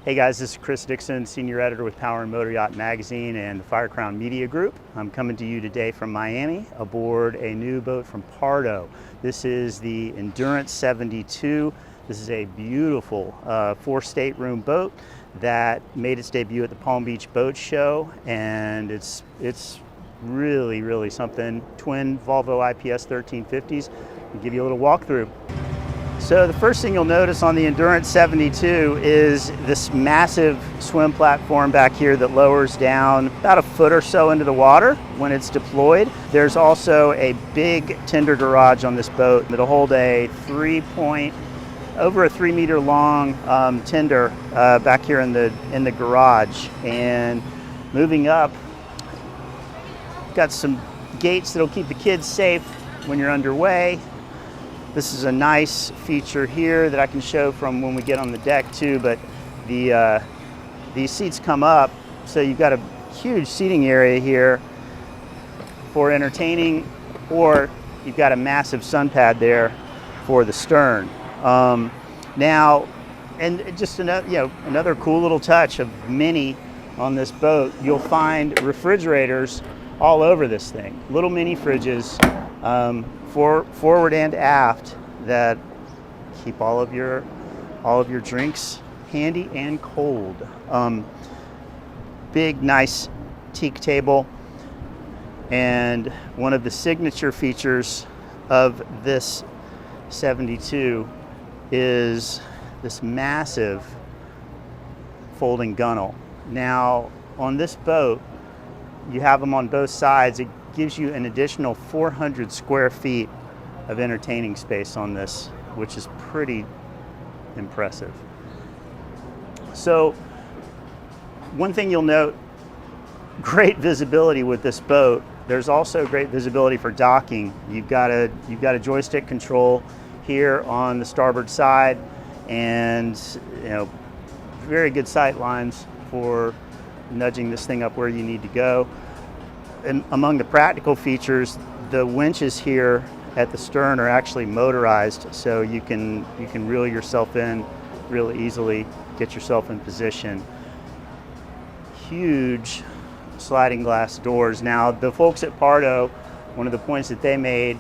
Hey guys, this is Chris Dixon, Senior Editor with Power and Motoryacht Magazine and the Fire Crown Media Group. I'm coming to you today from Miami aboard a new boat from Pardo. This is the Endurance 72. This is a beautiful four-stateroom boat that made its debut at the Palm Beach Boat Show, and it's really something. Twin Volvo IPS 1350s. I'll give you a little walkthrough. So the first thing you'll notice on the Endurance 72 is this massive swim platform back here that lowers down about a foot or so into the water when it's deployed. There's also a big tender garage on this boat that'll hold a over a 3 meter long tender back here in the garage. And moving up, got some gates that'll keep the kids safe when you're underway. This is a nice feature here that I can show from when we get on the deck too, but these seats come up, so you've got a huge seating area here for entertaining, or you've got a massive sun pad there for the stern. Now, and just another cool little touch of mini on this boat, you'll find refrigerators all over this thing, little mini fridges. Forward and aft that keep all of your drinks handy and cold. Big nice teak table, and one of the signature features of this 72 is this massive folding gunnel. Now on this boat, you have them on both sides. It gives you an additional 400 square feet of entertaining space on this, which is pretty impressive. So one thing you'll note, great visibility with this boat. There's also great visibility for docking. You've got a joystick control here on the starboard side, and very good sight lines for nudging this thing up where you need to go. And among the practical features, the winches here at the stern are actually motorized, so you can reel yourself in really easily, get yourself in position. Huge sliding glass doors. Now, the folks at Pardo, one of the points that they made,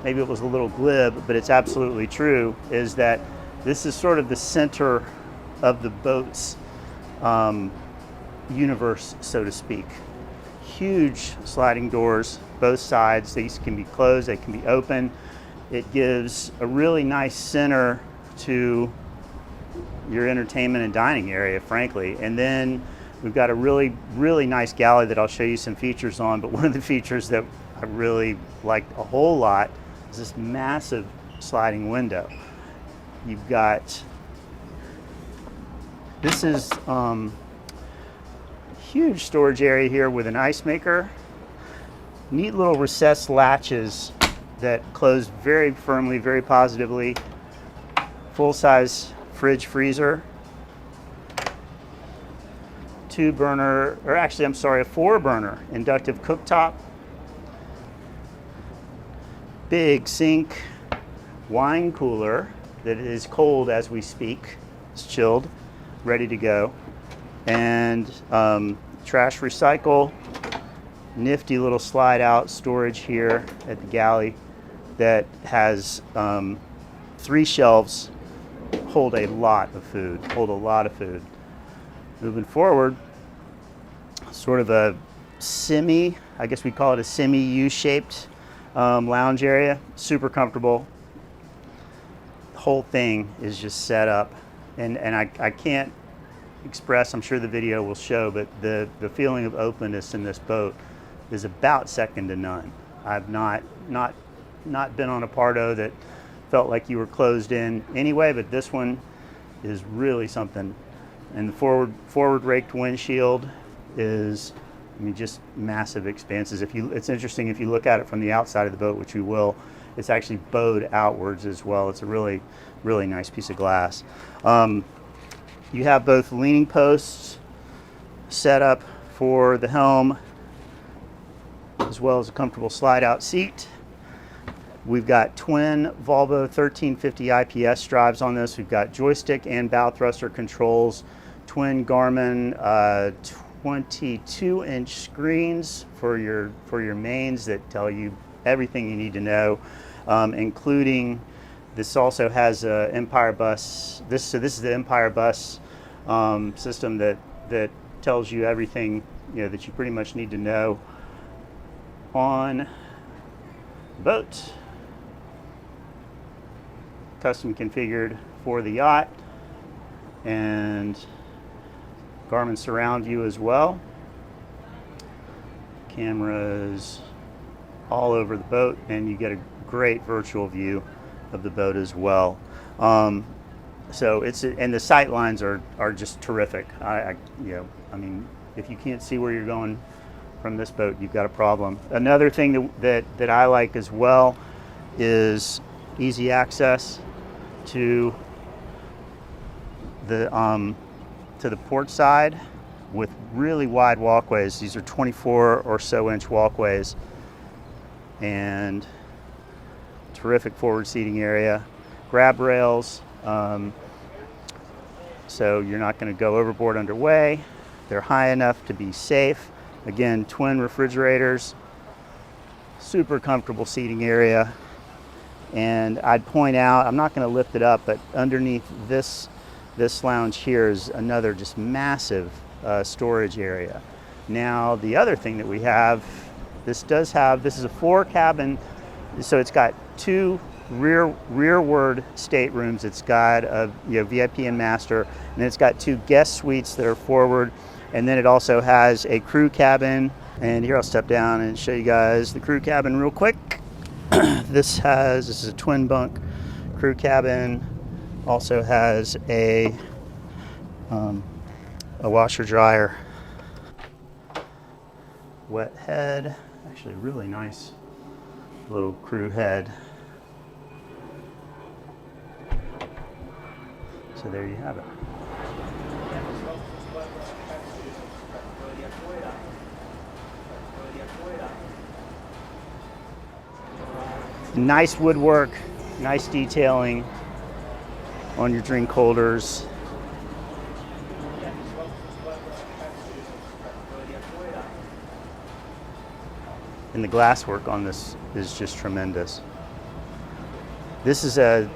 maybe it was a little glib, but it's absolutely true, is that this is sort of the center of the boat's universe, so to speak. Huge sliding doors, both sides. These can be closed, they can be open. It gives a really nice center to your entertainment and dining area, frankly. And then we've got a really nice galley that I'll show you some features on, but one of the features that I really liked a whole lot is this massive sliding window. You've got, this is huge storage area here with an ice maker. Neat little recessed latches that close very firmly, very positively. Full-size fridge freezer. A 4-burner inductive cooktop. Big sink, wine cooler that is cold as we speak. It's chilled, ready to go. And trash recycle, nifty little slide out storage here at the galley that has 3 shelves, hold a lot of food. Moving forward, sort of a I guess we call it a semi U-shaped lounge area, super comfortable. The whole thing is just set up, and I can't express, I'm sure the video will show, but the feeling of openness in this boat is about second to none. I've not been on a Pardo that felt like you were closed in anyway, but this one is really something. And the forward raked windshield is, just massive expanses. It's interesting, if you look at it from the outside of the boat, which we will, it's actually bowed outwards as well. It's a really nice piece of glass. You have both leaning posts set up for the helm, as well as a comfortable slide out seat. We've got twin Volvo 1350 IPS drives on this. We've got joystick and bow thruster controls, twin Garmin 22-inch screens for your mains that tell you everything you need to know, including this also has a Empire bus. This is the Empire bus system that tells you everything that you pretty much need to know on the boat. Custom configured for the yacht, and Garmin surround view as well. Cameras all over the boat, and you get a great virtual view of the boat as well. So and the sight lines are just terrific. I mean, if you can't see where you're going from this boat, you've got a problem. Another thing that I like as well is easy access to the port side with really wide walkways. These are 24 or so inch walkways, and terrific forward seating area. Grab rails, so you're not going to go overboard underway. They're high enough to be safe. Again, twin refrigerators, super comfortable seating area. And I'd point out, I'm not going to lift it up, but underneath this lounge here is another just massive storage area. Now, the other thing that we have, this is a 4-cabin, so it's got 2 rearward staterooms. It's got a VIP and master, and then it's got 2 guest suites that are forward, and then it also has a crew cabin. And here I'll step down and show you guys the crew cabin real quick. This is a twin bunk crew cabin. Also has a washer dryer, wet head. Actually, really nice little crew head. So there you have it. Nice woodwork, nice detailing on your drink holders. And the glasswork on this is just tremendous. This is a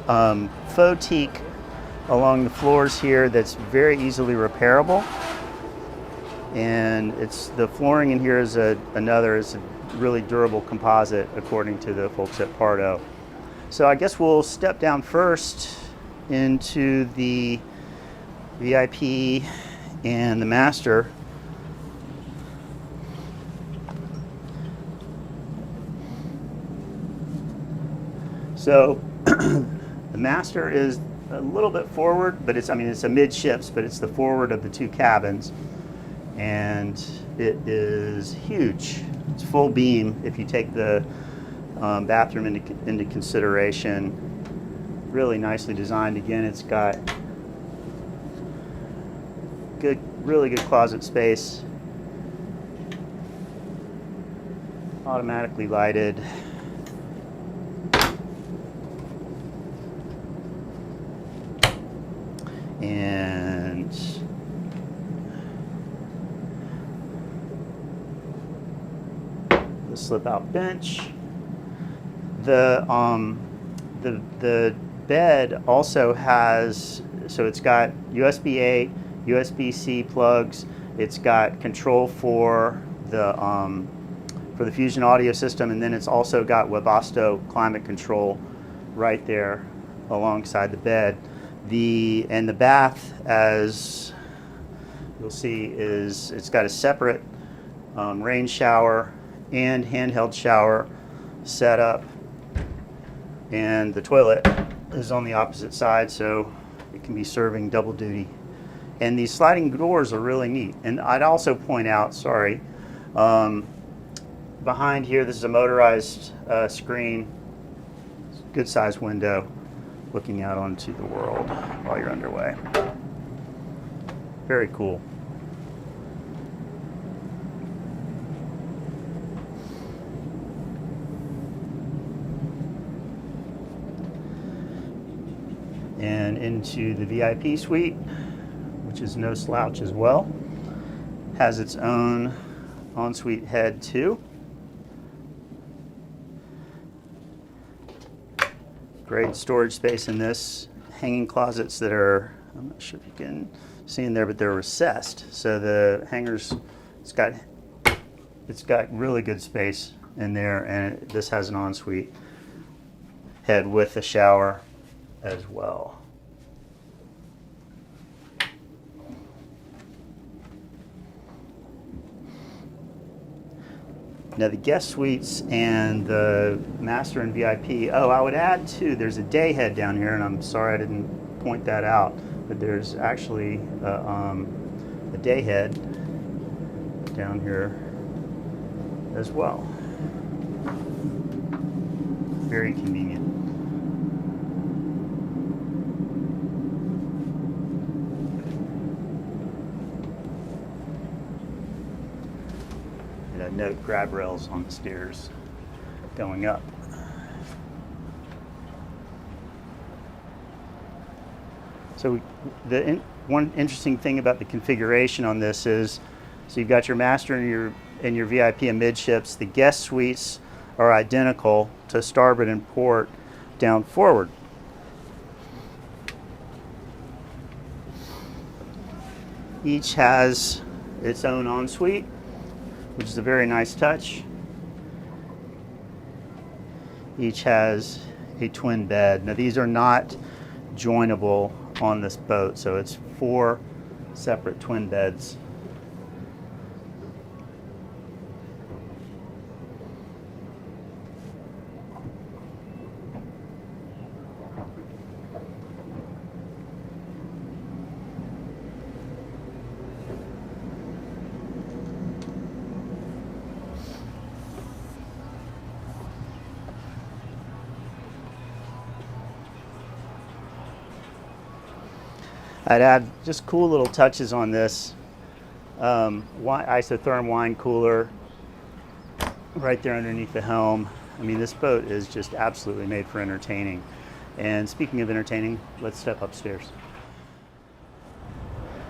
faux teak along the floors here that's very easily repairable. And the flooring in here is a really durable composite, according to the folks at Pardo. So I guess we'll step down first into the VIP and the master. So the master is a little bit forward, but it's a midships, but it's the forward of the 2 cabins, and it is huge. It's full beam if you take the bathroom into consideration. Really nicely designed. Again, it's got really good closet space. Automatically lighted. And the slip-out bench. The bed also has, so it's got USB-A, USB-C plugs. It's got control for the Fusion audio system, and then it's also got Webasto climate control right there alongside the bed. The bath, as you'll see, it's got a separate rain shower and handheld shower set up, and the toilet is on the opposite side, so it can be serving double duty. And these sliding doors are really neat. And I'd also point out, behind here, this is a motorized screen, good sized window looking out onto the world while you're underway. Very cool. and into the VIP suite, which is no slouch as well. Has its own ensuite head too. Great storage space in this. Hanging closets that are, I'm not sure if you can see in there, but they're recessed. So the hangers, it's got really good space in there, and this has an ensuite head with a shower as well. Now the guest suites and the master and VIP, oh, I would add too, there's a day head down here, and I'm sorry I didn't point that out, but there's actually a day head down here as well. Very convenient. Note grab rails on the stairs going up. So one interesting thing about the configuration on this is, so you've got your master and your VIP amidships. The guest suites are identical to starboard and port down forward. Each has its own ensuite, which is a very nice touch. Each has a twin bed. Now these are not joinable on this boat, so it's 4 separate twin beds. I'd add just cool little touches on this. Isotherm wine cooler right there underneath the helm. I mean, this boat is just absolutely made for entertaining. And speaking of entertaining, let's step upstairs.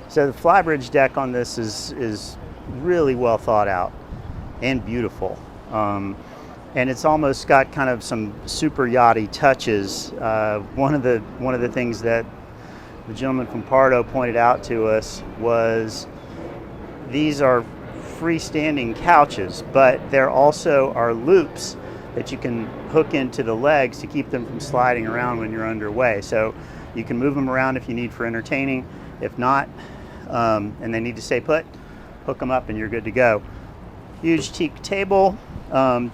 So the flybridge deck on this is really well thought out and beautiful. And it's almost got kind of some super yachty touches. One of the things that the gentleman from Pardo pointed out to us was these are freestanding couches, but there also are loops that you can hook into the legs to keep them from sliding around when you're underway. So you can move them around if you need for entertaining. If not, and they need to stay put, hook them up and you're good to go. Huge teak table,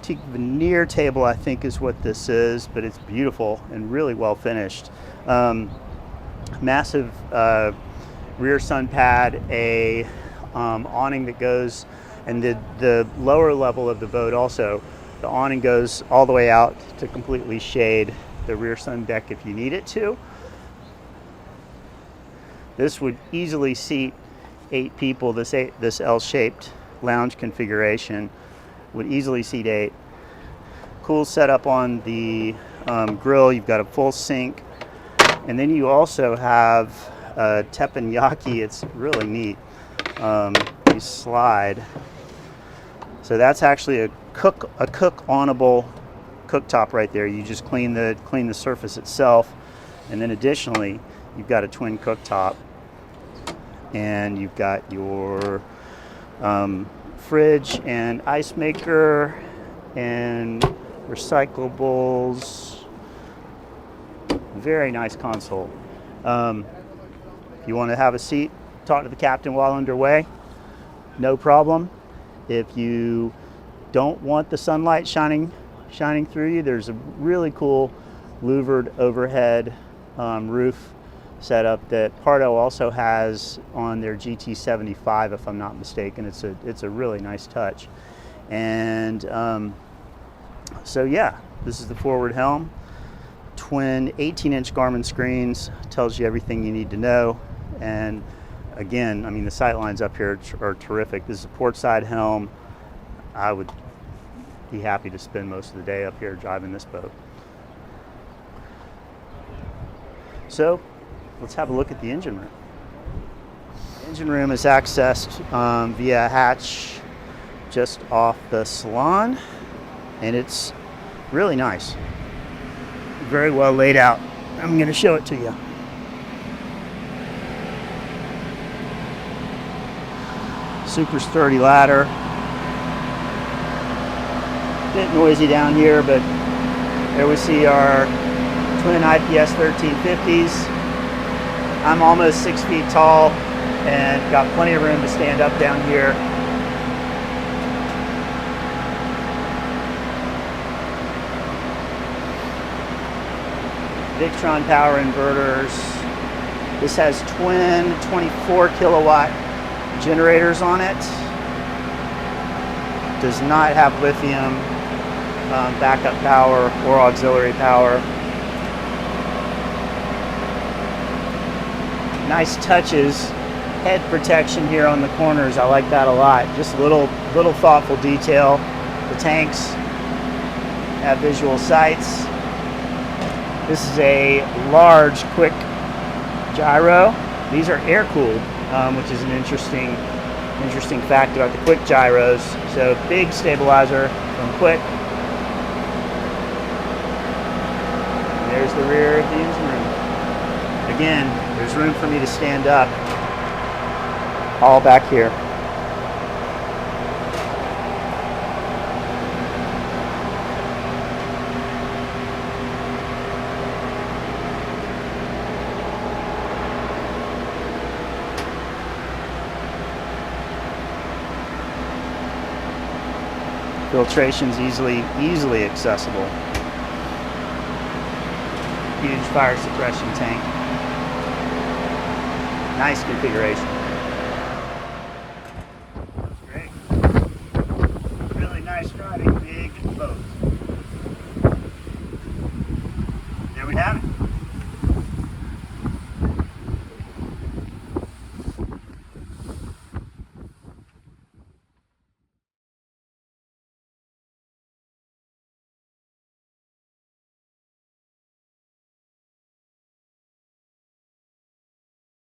teak veneer table I think is what this is, but it's beautiful and really well finished. Massive rear sun pad, a awning that goes, and the lower level of the boat also, the awning goes all the way out to completely shade the rear sun deck if you need it to. This would easily seat 8 people. This L-shaped lounge configuration would easily seat 8. Cool setup on the grill. You've got a full sink. And then you also have a teppanyaki. It's really neat. You slide. So that's actually a cook-onable cooktop right there. You just clean the surface itself, and then additionally, you've got a twin cooktop, and you've got your fridge and ice maker and recyclables. Very nice console. If you want to have a seat, talk to the captain while underway, no problem. If you don't want the sunlight shining through you, there's a really cool louvered overhead roof setup that Pardo also has on their GT75, if I'm not mistaken. It's a really nice touch. And so yeah, this is the forward helm. Twin 18-inch Garmin screens, tells you everything you need to know. And again, I mean, the sight lines up here are terrific. This is a port side helm. I would be happy to spend most of the day up here driving this boat. So let's have a look at the engine room. The engine room is accessed via a hatch just off the salon, and it's really nice. Very well laid out. I'm going to show it to you. Super sturdy ladder. Bit noisy down here, but there we see our twin IPS 1350s. I'm almost 6 feet tall and got plenty of room to stand up down here. Dixon power inverters. This has twin 24 kilowatt generators on it. Does not have lithium backup power or auxiliary power. Nice touches, head protection here on the corners. I like that a lot. Just little thoughtful detail. The tanks have visual sights. This is a large, quick gyro. These are air cooled, which is an interesting fact about the quick gyros. So big stabilizer from Quick. And there's the rear of the engine room. Again, there's room for me to stand up all back here. Filtration's easily accessible. Huge fire suppression tank. Nice configuration.